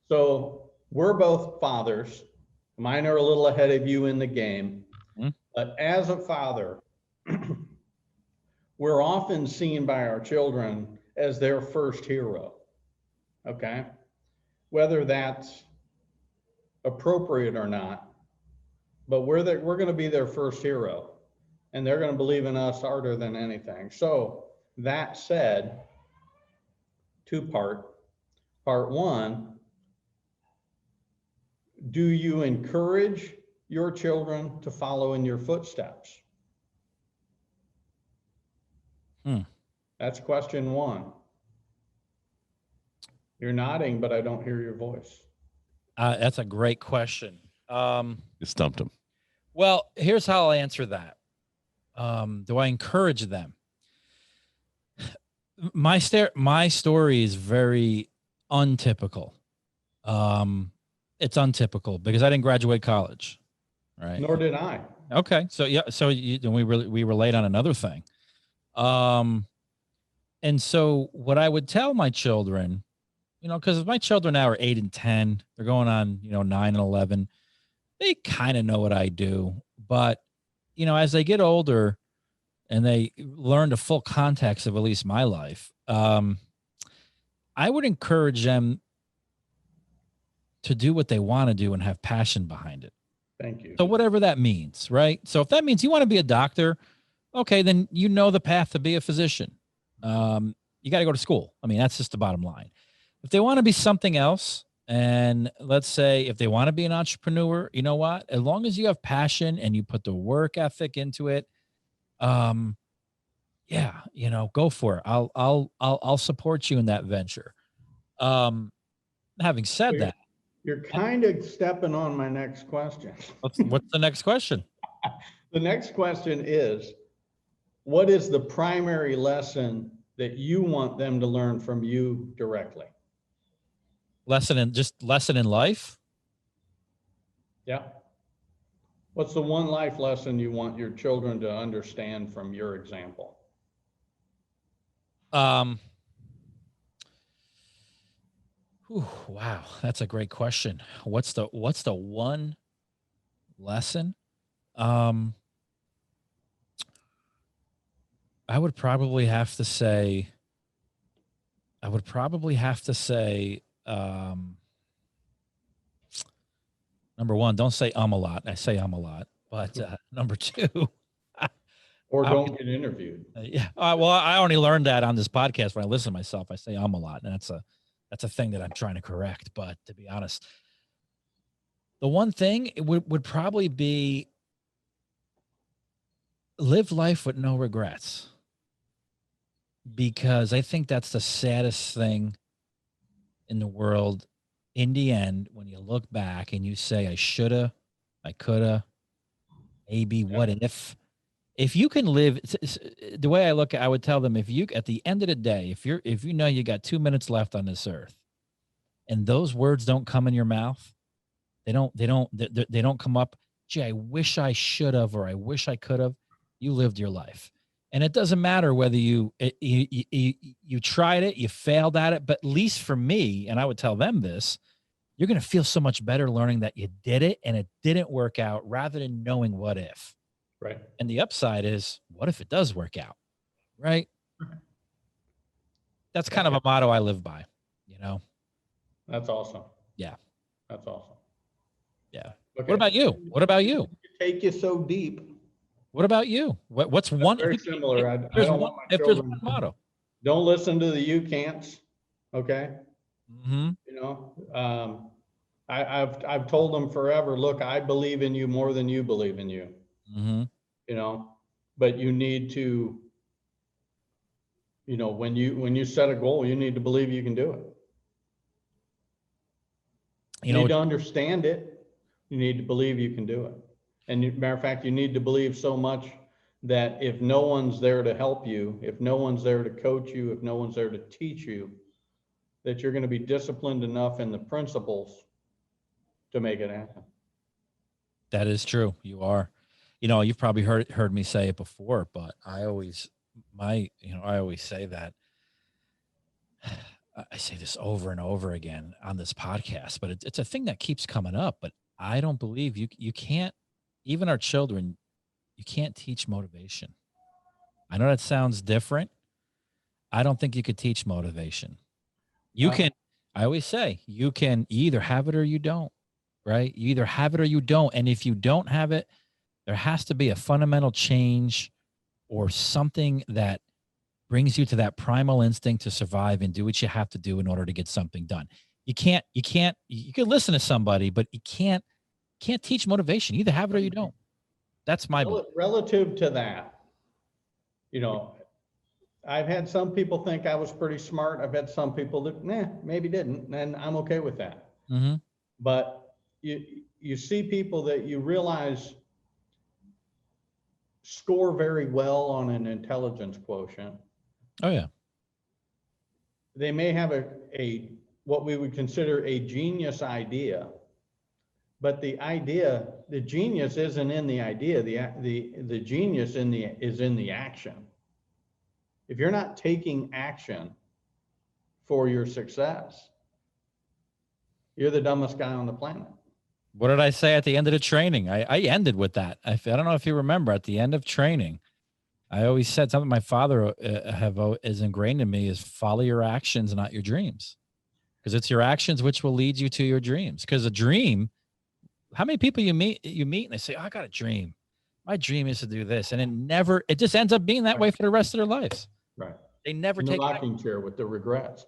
So we're both fathers. Mine are a little ahead of you in the game. Mhm. But as a father, we're often seen by our children as their first hero. Okay. Whether that's appropriate or not, but we're going to be their first hero, and they're going to believe in us harder than anything. So that said, part one, do you encourage your children to follow in your footsteps? That's question one. You're nodding, but I don't hear your voice. That's a great question. You stumped him. Well, here's how I'll answer that. Do I encourage them? My story is very untypical. It's untypical because I didn't graduate college, right? Nor did I. Okay, so yeah, so we relate on another thing. And so what I would tell my children, because my children now are 8 and 10, they're going on, 9 and 11. They kind of know what I do, but as they get older and they learn the full context of at least my life, I would encourage them to do what they want to do and have passion behind it. Thank you. So whatever that means, right? So if that means you want to be a doctor, okay, then the path to be a physician. You got to go to school. I mean, that's just the bottom line. If they want to be something else, and let's say if they want to be an entrepreneur, you know what? As long as you have passion and you put the work ethic into it, yeah, go for it. I'll support you in that venture. Having said that, you're kind of stepping on my next question. What's the next question? The next question is, what is the primary lesson that you want them to learn from you directly? Lesson in life? Yeah. What's the one life lesson you want your children to understand from your example? Wow, that's a great question. What's the one lesson? I would probably have to say, number one, don't say a lot. I say a lot. But number two, or don't get interviewed. Yeah. Well, I only learned that on this podcast when I listen to myself. I say a lot, and that's a thing that I'm trying to correct. But to be honest, the one thing would probably be live life with no regrets, because I think that's the saddest thing in the world. In the end, when you look back and you say, I shoulda, I coulda, maybe, what if? If you can live, the way I look at, I would tell them, at the end of the day, if you know you got 2 minutes left on this earth, and those words don't come in your mouth, they don't come up. Gee, I wish I should have, or I wish I could have. You lived your life, and it doesn't matter whether you tried it, you failed at it. But at least for me, and I would tell them this, you're going to feel so much better learning that you did it and it didn't work out, rather than knowing what if. Right. And the upside is, what if it does work out? Right. That's kind of a motto I live by, That's awesome. Yeah. That's awesome. Yeah. Okay. What about you? What about you? Take you so deep. What about you? What's That's one? Very similar. I don't want my if there's one motto. Don't listen to the you can'ts. Okay. Mm-hmm. I've told them forever, look, I believe in you more than you believe in you. Mm-hmm. But you need to, when you set a goal, you need to believe you can do it. You need to understand it. You need to believe you can do it. And matter of fact, you need to believe so much that if no one's there to help you, if no one's there to coach you, if no one's there to teach you, that you're going to be disciplined enough in the principles to make it happen. That is true. You are. You've probably heard me say it before, but I always say that I say this over and over again on this podcast, but it's a thing that keeps coming up. But I don't believe you can't, even our children, you can't teach motivation. I know that sounds different. I don't think you could teach motivation. You can, I always say, you either have it or you don't, right? You either have it or you don't. And if you don't have it, there has to be a fundamental change or something that brings you to that primal instinct to survive and do what you have to do in order to get something done. You can listen to somebody, but you can't teach motivation. You either have it or you don't. That's my belief. Relative to that, you know, I've had some people think I was pretty smart. I've had some people that, maybe didn't, and I'm okay with that. Mm-hmm. But you see people that you realize score very well on an intelligence quotient. Oh yeah. They may have a what we would consider a genius idea, but the genius isn't in the idea. The genius is in the action. If you're not taking action for your success, you're the dumbest guy on the planet. What did I say at the end of the training? I ended with that. I don't know if you remember, at the end of training, I always said something my father is ingrained in me is follow your actions, not your dreams. Because it's your actions which will lead you to your dreams. Because a dream, how many people you meet and they say, oh, I got a dream. My dream is to do this. And it just ends up being that way for the rest of their lives. Right. They never in the take rocking chair with the regrets.